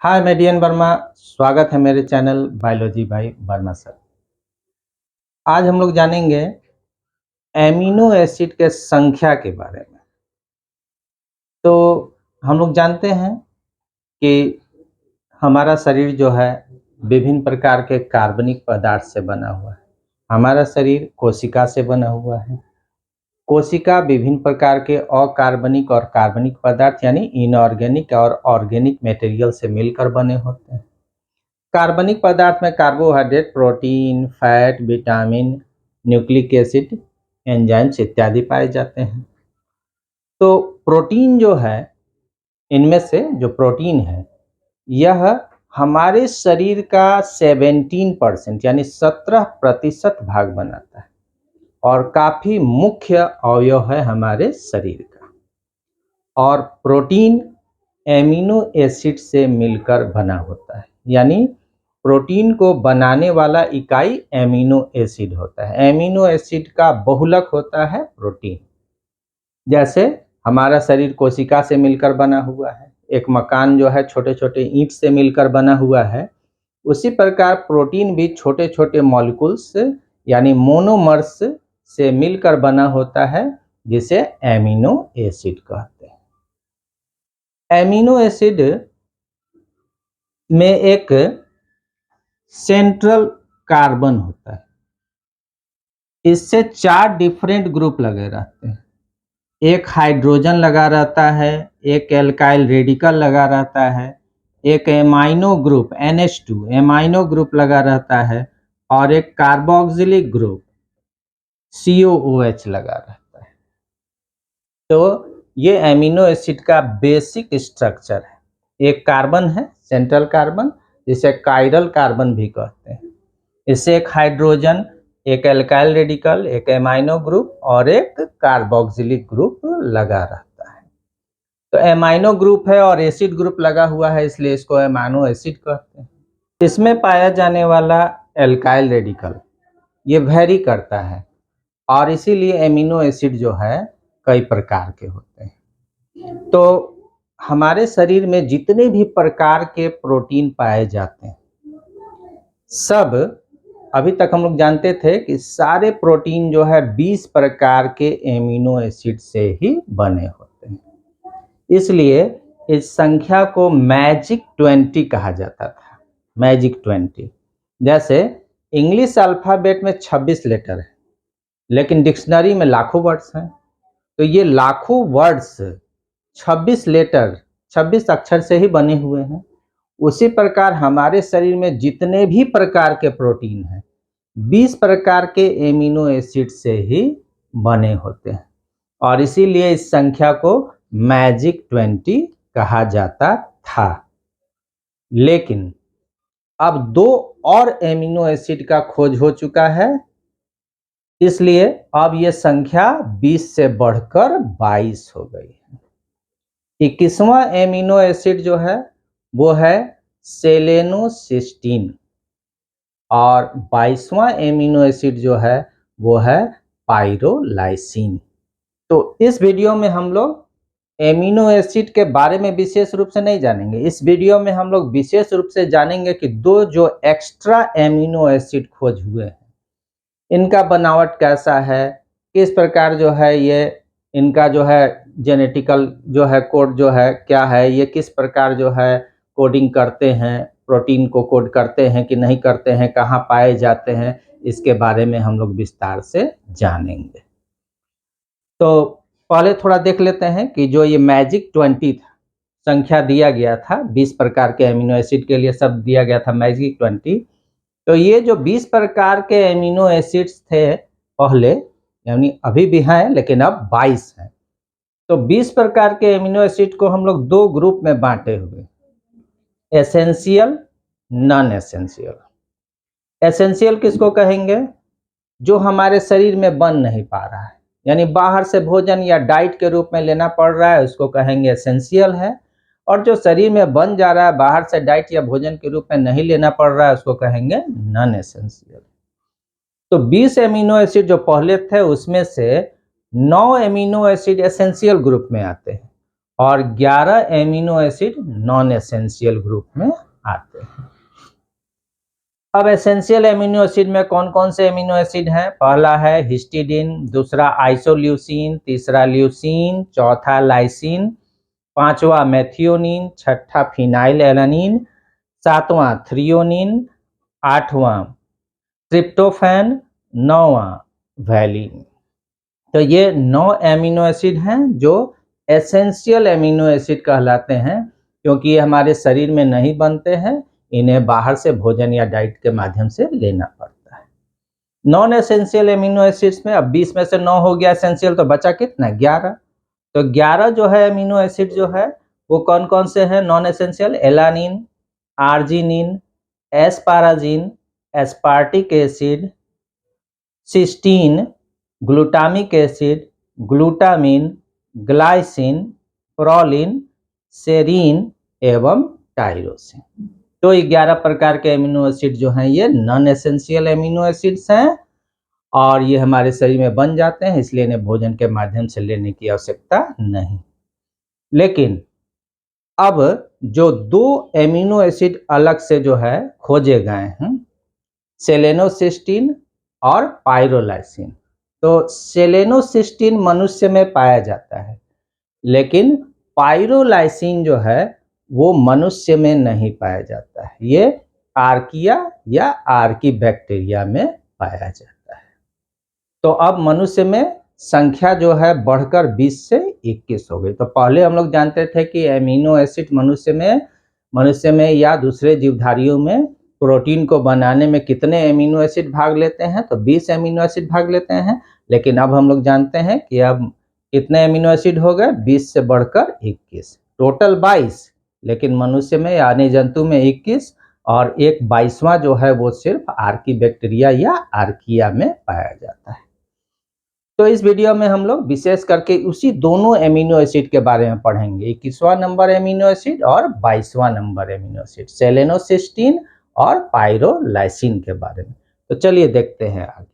हाय मैं डीएन वर्मा। स्वागत है मेरे channel biology by Verma sir. आज हम लोग जानेंगे एमिनो एसिड के संख्या के बारे में। तो हम लोग जानते हैं कि हमारा शरीर जो है विभिन्न प्रकार के कार्बनिक पदार्थ से बना हुआ है। हमारा शरीर कोशिका से बना हुआ है। कोशिका विभिन्न प्रकार के अकार्बनिक और कार्बनिक पदार्थ यानी इनऑर्गेनिक और ऑर्गेनिक मटेरियल से मिलकर बने होते हैं। कार्बनिक पदार्थ में carbohydrate, protein, fat, vitamin, nucleic acid, enzymes इत्यादि पाए जाते हैं। तो प्रोटीन जो है, इनमें से जो प्रोटीन है यह हमारे शरीर का 17% यानी 17% भाग बनाता है और काफ़ी मुख्य अवयव है हमारे शरीर का। और प्रोटीन एमिनो एसिड से मिलकर बना होता है, यानी प्रोटीन को बनाने वाला इकाई एमिनो एसिड होता है। एमिनो एसिड का बहुलक होता है प्रोटीन। जैसे हमारा शरीर कोशिका से मिलकर बना हुआ है, एक मकान जो है छोटे छोटे ईंट से मिलकर बना हुआ है, उसी प्रकार प्रोटीन भी छोटे छोटे मॉलिक्यूल्स यानी मोनोमर्स से मिलकर बना होता है, जिसे एमिनो एसिड कहते हैं। एमिनो एसिड में एक सेंट्रल कार्बन होता है। इससे 4 डिफरेंट ग्रुप लगे रहते हैं। एक हाइड्रोजन लगा रहता है, एक एल्काइल रेडिकल लगा रहता है, एक amino group NH2 amino group लगा रहता है और एक कार्बोक्सिलिक ग्रुप COOH लगा रहता है। तो ये एमिनो एसिड का बेसिक स्ट्रक्चर है। एक कार्बन है सेंट्रल कार्बन, जिसे कायरल कार्बन भी कहते हैं। इससे एक हाइड्रोजन, एक एल्काइल रेडिकल, एक एमाइनो ग्रुप और एक कार्बोक्सिलिक ग्रुप लगा रहता है। तो एमाइनो ग्रुप है और एसिड ग्रुप लगा हुआ है, इसलिए इसको एमाइनो एसिड कहते हैं। इसमें पाया जाने वाला एल्काइल रेडिकल ये वेरी करता है और इसीलिए एमिनो एसिड जो है कई प्रकार के होते हैं। तो हमारे शरीर में जितने भी प्रकार के प्रोटीन पाए जाते हैं, सब अभी तक हम लोग जानते थे कि सारे प्रोटीन जो है 20 प्रकार के एमिनो एसिड से ही बने होते हैं। इसलिए इस संख्या को मैजिक 20 कहा जाता था। मैजिक 20। जैसे इंग्लिश अल्फ़ाबेट में 26 लेटर है, लेकिन डिक्शनरी में लाखों वर्ड्स हैं। तो ये लाखों वर्ड्स 26 लेटर 26 अक्षर से ही बने हुए हैं। उसी प्रकार हमारे शरीर में जितने भी प्रकार के प्रोटीन हैं 20 प्रकार के एमिनो एसिड से ही बने होते हैं और इसीलिए इस संख्या को मैजिक 20 कहा जाता था। लेकिन अब 2 और एमिनो एसिड का खोज हो चुका है, इसलिए अब यह संख्या 20 से बढ़कर 22 हो गई है। 21वां एमिनो एसिड जो है वो है सेलेनोसिस्टीन और 22वां एमिनो एसिड जो है वो है पाइरोलाइसिन। तो इस वीडियो में हम लोग एमिनो एसिड के बारे में विशेष रूप से नहीं जानेंगे। इस वीडियो में हम लोग विशेष रूप से जानेंगे कि 2 जो एक्स्ट्रा एमिनो एसिड खोज हुए हैं, इनका बनावट कैसा है, किस प्रकार जो है ये इनका जो है जेनेटिकल जो है कोड जो है क्या है, ये किस प्रकार जो है कोडिंग करते हैं, प्रोटीन को कोड करते हैं कि नहीं करते हैं, कहाँ पाए जाते हैं, इसके बारे में हम लोग विस्तार से जानेंगे। तो पहले थोड़ा देख लेते हैं कि जो ये मैजिक 20 था, संख्या दिया गया था 20 प्रकार के एमिनो एसिड के लिए शब्द दिया गया था मैजिक 20। तो ये जो 20 प्रकार के एमिनो एसिड्स थे पहले, यानी अभी भी हैं लेकिन अब 22 हैं। तो 20 प्रकार के एमिनो एसिड को हम लोग 2 ग्रुप में बांटे हुए, एसेंशियल, नॉन एसेंशियल। एसेंशियल किसको कहेंगे? जो हमारे शरीर में बन नहीं पा रहा है, यानी बाहर से भोजन या डाइट के रूप में लेना पड़ रहा है, उसको कहेंगे एसेंशियल है। और जो शरीर में बन जा रहा है, बाहर से डाइट या भोजन के रूप में नहीं लेना पड़ रहा है, उसको कहेंगे नॉन एसेंशियल। तो 20 एमिनो एसिड जो पहले थे उसमें से 9 एमिनो एसिड एसेंशियल ग्रुप में आते हैं और 11 amino acid non essential group में आते हैं। अब एसेंशियल एमिनो एसिड में कौन कौन से एमिनो एसिड हैं? पहला है हिस्टिडीन, दूसरा आइसोल्यूसिन, तीसरा ल्यूसीन, चौथा लाइसिन, पांचवा मेथियोनिन, छठा फिनाइल एलानिन, सातवां थ्रियोनिन, आठवां ट्रिप्टोफैन, नौवां वैलिन। तो ये 9 एमिनो एसिड हैं जो एसेंशियल एमिनो एसिड कहलाते हैं, क्योंकि ये हमारे शरीर में नहीं बनते हैं, इन्हें बाहर से भोजन या डाइट के माध्यम से लेना पड़ता है। नॉन एसेंशियल एमिनो एसिड्स में अब 20 में से 9 हो गया एसेंशियल, तो बचा कितना? 11। तो 11 जो है एमिनो एसिड जो है वो कौन कौन से हैं non essential? Alanine, arginine, asparagine, aspartic acid, cysteine, glutamic acid, glutamine, glycine, proline, serine एवं टाइरोसिन। तो 11 प्रकार के एमिनो एसिड जो हैं ये नॉन एसेंशियल एमिनो एसिड्स हैं और ये हमारे शरीर में बन जाते हैं, इसलिए इन्हें भोजन के माध्यम से लेने की आवश्यकता नहीं। लेकिन अब जो 2 एमिनो एसिड अलग से जो है खोजे गए हैं, सेलेनोसिस्टीन और पाइरोलाइसिन। तो सेलेनोसिस्टीन मनुष्य में पाया जाता है, लेकिन पाइरोलाइसिन जो है वो मनुष्य में नहीं पाया जाता है, ये आर्किया या आर्की बैक्टीरिया में पाया जाता है। तो अब मनुष्य में संख्या जो है बढ़कर 20 से 21 हो गई। तो पहले हम लोग जानते थे कि एमिनो एसिड मनुष्य में या दूसरे जीवधारियों में प्रोटीन को बनाने में कितने एमिनो एसिड भाग लेते हैं? तो 20 एमिनो एसिड भाग लेते हैं। लेकिन अब हम लोग जानते हैं कि अब कितने एमिनो एसिड हो गए? 20 से बढ़कर 21, टोटल 22, लेकिन मनुष्य में यानी जंतु में 21 और एक 22वां जो है वो सिर्फ आर्की बैक्टीरिया या आर्किया में पाया जाता है। तो इस वीडियो में हम लोग विशेष करके उसी दोनों एमिनो एसिड के बारे में पढ़ेंगे, 21वां नंबर एमिनो एसिड और 22वां नंबर एमिनो एसिड, सेलेनोसिस्टीन और पाइरोलाइसिन के बारे में। तो चलिए देखते हैं आगे।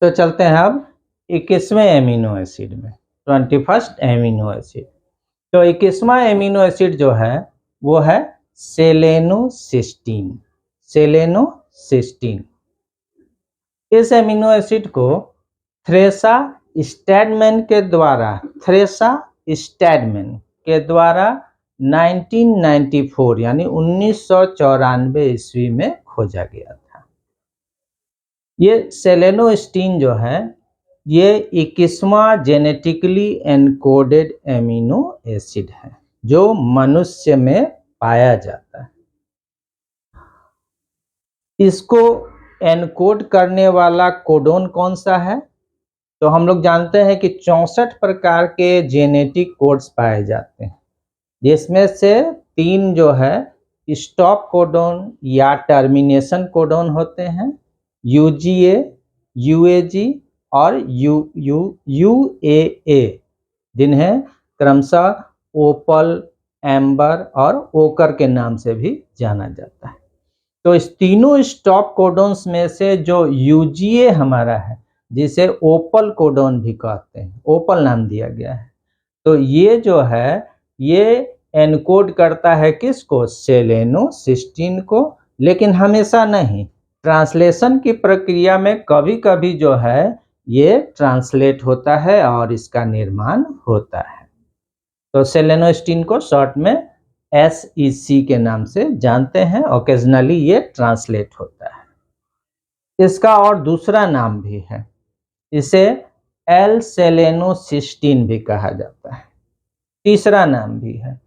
तो चलते हैं अब 21वें एमिनो एसिड में, 21st एमिनो एसिड। तो 21वां एमिनो एसिड जो है वो है सेलेनोसिस्टीन। सेलेनोसिस्टीन इस एमिनो एसिड को थ्रेसा स्टैडमैन के द्वारा 1994 यानी 1994 ईस्वी में खोजा गया था। ये सेलेनोसिस्टीन जो है ये 21वां जेनेटिकली एनकोडेड एमिनो एसिड है जो मनुष्य में पाया जाता है। इसको एनकोड करने वाला कोडोन कौन सा है? तो हम लोग जानते हैं कि 64 प्रकार के जेनेटिक कोड्स पाए जाते हैं, जिसमें से 3 जो है स्टॉप कोडोन या टर्मिनेशन कोडोन होते हैं, यूजीए, यूएजी और यूएए, जिन्हें क्रमशः ओपल, एम्बर और ओकर के नाम से भी जाना जाता है। तो इस तीनों स्टॉप कोडोन्स में से जो यूजीए हमारा है, जिसे ओपल कोडोन भी कहते हैं, ओपल नाम दिया गया है, तो ये जो है ये एनकोड करता है किसको? सेलेनोसिस्टीन को। लेकिन हमेशा नहीं, ट्रांसलेशन की प्रक्रिया में कभी कभी जो है ये ट्रांसलेट होता है और इसका निर्माण होता है। तो सेलेनोसिस्टीन को शॉर्ट में SEC के नाम से जानते हैं। ओकेजनली ये ट्रांसलेट होता है। इसका और दूसरा नाम भी है, इसे एल सेलेनोसिस्टीन भी कहा जाता है। तीसरा नाम भी है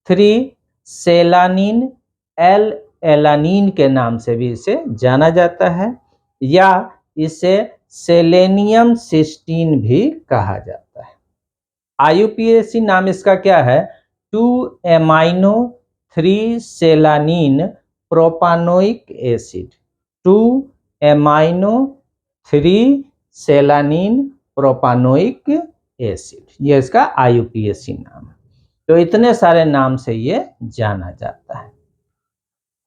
3 सेलानिन एल एलानिन के नाम से भी इसे जाना जाता है, या इसे सेलेनियम सिस्टीन भी कहा जाता है। IUPAC नाम इसका क्या है? 2 amino 3 सेलानिन propanoic acid. 2 amino 3 सेलानिन propanoic acid, ये इसका IUPAC नाम है। तो इतने सारे नाम से ये जाना जाता है।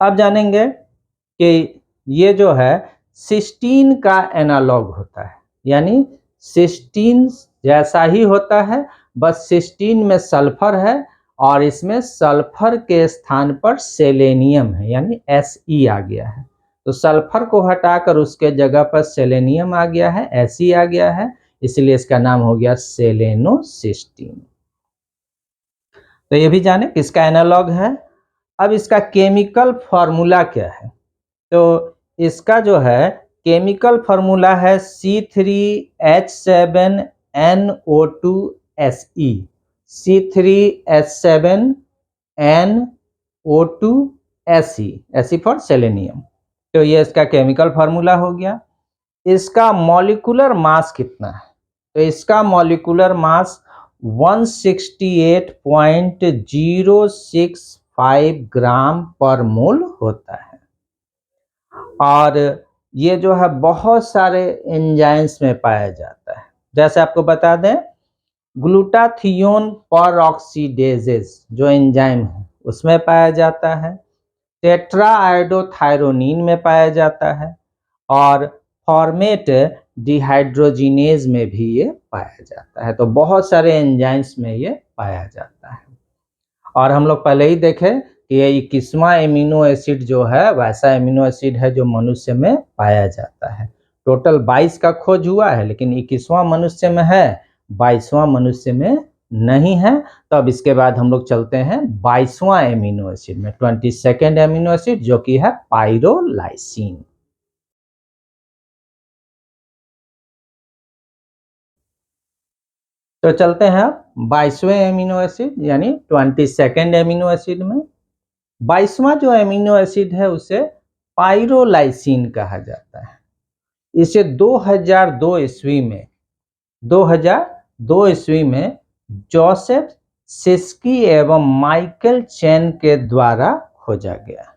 अब जानेंगे कि ये जो है सिस्टीन का एनालॉग होता है, यानी सिस्टीन जैसा ही होता है, बस सिस्टीन में सल्फर है और इसमें सल्फर के स्थान पर सेलेनियम है, यानी Fe आ गया है। तो सल्फर को हटाकर उसके जगह पर सेलेनियम आ गया है, Fe आ गया है, इसलिए इसका नाम हो गया सेलेनोसिस्टीन। तो ये भी जाने किसका एनालॉग है। अब इसका केमिकल फॉर्मूला क्या है, तो इसका जो है केमिकल फॉर्मूला है C3H7NO2Se, C3H7NO2Se, ऐसी फॉर सेलेनियम। तो ये इसका केमिकल फार्मूला हो गया। इसका मॉलिक्यूलर मास कितना है, तो इसका मॉलिक्यूलर मास 168.065 ग्राम पर मोल होता है। और ये जो है बहुत सारे एंजाइम्स में पाया जाता है। जैसे आपको बता दें, ग्लूटाथियोन परऑक्सीडेजेस जो एंजाइम है उसमें पाया जाता है, टेट्राआयोडोथायरोनिन में पाया जाता है, और फॉर्मेट डिहाइड्रोजिनेज में भी ये पाया जाता है। तो बहुत सारे एंजाइम्स में ये पाया जाता है। और हम लोग पहले ही देखे कि ये 21वां एमिनो एसिड जो है वैसा एमिनो एसिड है जो मनुष्य में पाया जाता है। टोटल 22 का खोज हुआ है, लेकिन 21वां मनुष्य में है, 22वां मनुष्य में नहीं है। तो अब इसके बाद हम लोग चलते हैं 22वां एमिनो एसिड में, 22nd एमिनो एसिड, जो कि है पाइरोलाइसिन। तो चलते हैं 22वें एमिनो एसिड यानी 22nd एमिनो एसिड में। 22वां जो एमिनो एसिड है उसे पाइरोलाइसिन कहा जाता है। इसे 2002 ईस्वी में जोसेफ सिस्की एवं माइकल चेन के द्वारा खोजा गया।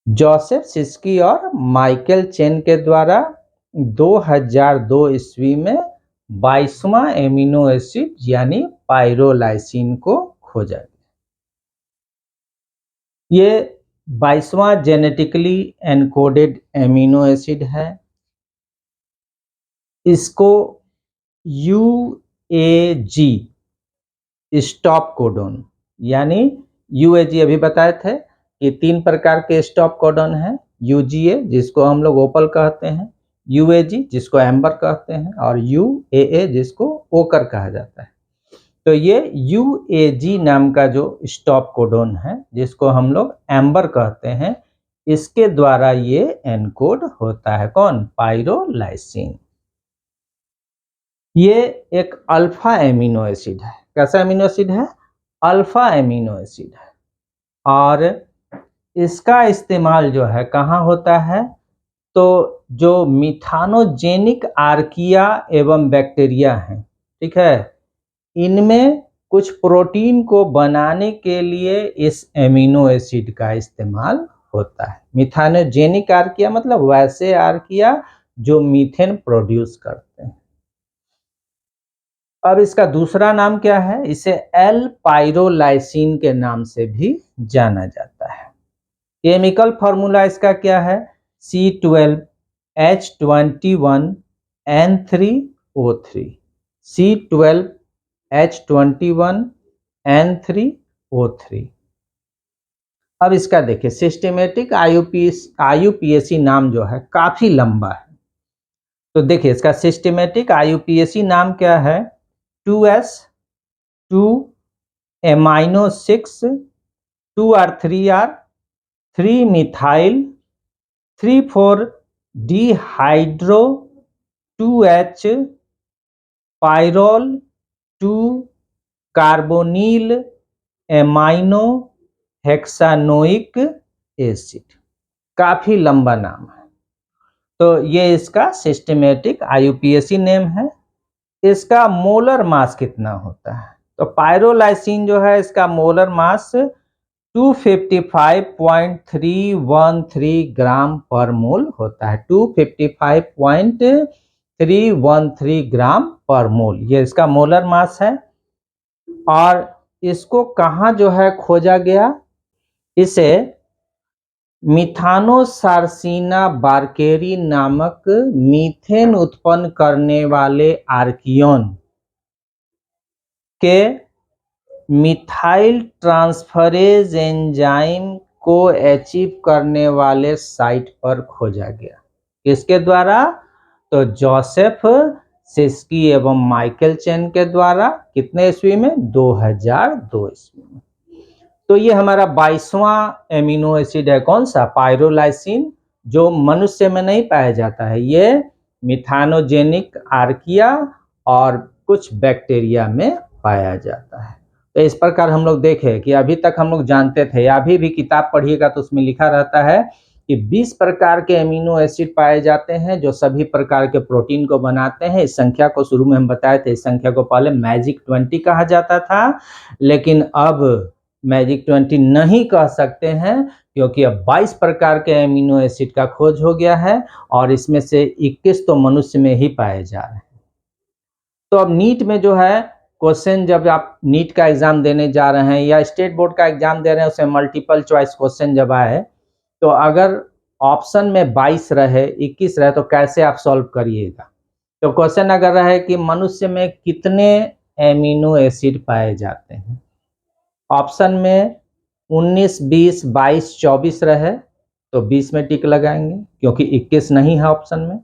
जोसेफ सिस्की और माइकल चेन के द्वारा 2002 ईस्वी में 22वां एमिनो एसिड यानी पाइरोलाइसिन को खोजा गया। ये 22वां जेनेटिकली एनकोडेड एमिनो एसिड है। इसको UAG स्टॉप कोडोन, यानी UAG अभी बताए थे कि 3 प्रकार के स्टॉप कोडोन हैं। UGA जिसको हम लोग ओपल कहते हैं, UAG जिसको एम्बर कहते हैं, और UAA जिसको ओकर कहा जाता है। तो ये UAG नाम का जो स्टॉप कोडोन है जिसको हम लोग एम्बर कहते हैं, इसके द्वारा ये एनकोड होता है। कौन? पाइरोलाइसिन। ये एक अल्फा एमिनो एसिड है। कैसा एमिनो एसिड है? अल्फा एमिनो एसिड है। और इसका इस्तेमाल जो है कहाँ होता है, तो जो मिथानोजेनिक आर्किया एवं बैक्टीरिया हैं, ठीक है, इनमें कुछ प्रोटीन को बनाने के लिए इस एमिनो एसिड का इस्तेमाल होता है। मिथानोजेनिक आर्किया मतलब वैसे आर्किया जो मीथेन प्रोड्यूस करते हैं। अब इसका दूसरा नाम क्या है? इसे एल पाइरोलाइसिन के नाम से भी जाना जाता है। केमिकल फॉर्मूला इसका क्या है? C12H21N3O3, C12H21N3O3। अब इसका देखिए सिस्टेमेटिक IUPAC नाम जो है काफी लंबा है। तो देखिए इसका सिस्टेमेटिक IUPAC नाम क्या है? 2S 2 amino 6 2R 3R 3 methyl 3 4 dihydro 2H pyrrole 2 carbonyl amino hexanoic acid. काफी लंबा नाम है। तो ये इसका सिस्टेमेटिक IUPAC नेम है। इसका मोलर मास कितना होता है? तो पाइरोलाइसिन जो है इसका मोलर मास 255.313 ग्राम पर मोल होता है। 255.313 ग्राम पर मोल ये इसका मोलर मास है। और इसको कहाँ जो है खोजा गया? इसे मिथानोसार्सिना बार्केरी नामक मीथेन उत्पन्न करने वाले आर्कियन के मिथाइल ट्रांसफरेज एंजाइम को अचीव करने वाले साइट पर खोजा गया। किसके द्वारा? तो जोसेफ सिस्की एवं माइकल चेन के द्वारा। कितने ईस्वी में? 2002 ईस्वी में। तो ये हमारा 22वां एमिनो एसिड है। कौन सा? पायरोलाइसिन, जो मनुष्य में नहीं पाया जाता है। ये मिथानोजेनिक आर्किया और कुछ बैक्टीरिया में पाया जाता है। तो इस प्रकार हम लोग देखें कि अभी तक हम लोग जानते थे, अभी भी किताब पढ़िएगा तो उसमें लिखा रहता है कि 20 प्रकार के एमिनो एसिड पाए जाते हैं जो सभी प्रकार के प्रोटीन को बनाते हैं। इस संख्या को शुरू में हम बताए थे, इस संख्या को पहले मैजिक 20 कहा जाता था, लेकिन अब मैजिक 20 नहीं कह सकते हैं क्योंकि अब 22 प्रकार के एमिनो एसिड का खोज हो गया है और इसमें से 21 तो मनुष्य में ही पाए जा रहे हैं। तो अब नीट में जो है क्वेश्चन, जब आप नीट का एग्जाम देने जा रहे हैं या स्टेट बोर्ड का एग्जाम दे रहे हैं, उसमें मल्टीपल चॉइस क्वेश्चन जब आए तो अगर ऑप्शन में 22 रहे, 21 रहे तो कैसे आप सॉल्व करिएगा? तो क्वेश्चन अगर रहे कि मनुष्य में कितने एमिनो एसिड पाए जाते हैं, ऑप्शन में 19, 20, 22, 24 रहे तो 20 में टिक लगाएंगे क्योंकि 21 नहीं है ऑप्शन में।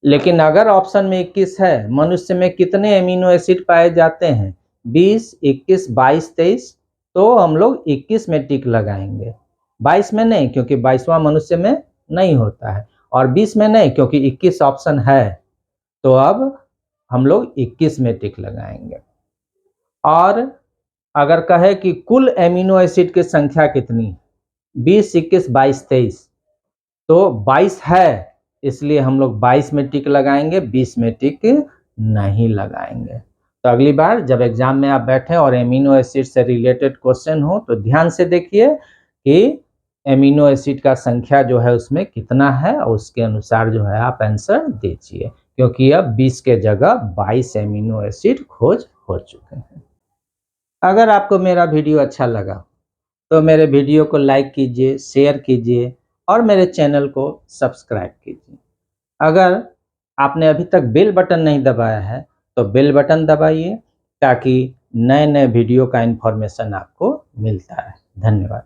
लेकिन अगर ऑप्शन में 21 है, मनुष्य में कितने एमिनो एसिड पाए जाते हैं? 20, 21, 22, 23, तो हम लोग 21 में टिक लगाएंगे। 22 में नहीं क्योंकि 22वां मनुष्य में नहीं होता है, और 20 में नहीं क्योंकि 21 ऑप्शन है, तो अब हम लोग 21 में टिक लगाएंगे। और अगर कहे कि कुल एमिनो एसिड की संख्या कितनी, 20, 21, 22, 23, तो 22 है इसलिए हम लोग 22 में टिक लगाएंगे, 20 में टिक नहीं लगाएंगे। तो अगली बार जब एग्जाम में आप बैठे और एमिनो एसिड से रिलेटेड क्वेश्चन हो तो ध्यान से देखिए कि एमिनो एसिड का संख्या जो है उसमें कितना है और उसके अनुसार जो है आप आंसर दीजिए, क्योंकि अब 20 के जगह 22 एमिनो एसिड खोज हो चुके हैं। अगर आपको मेरा वीडियो अच्छा लगा तो मेरे वीडियो को लाइक कीजिए, शेयर कीजिए और मेरे चैनल को सब्सक्राइब कीजिए। अगर आपने अभी तक बेल बटन नहीं दबाया है तो बेल बटन दबाइए ताकि नए नए वीडियो का इन्फॉर्मेशन आपको मिलता है। धन्यवाद।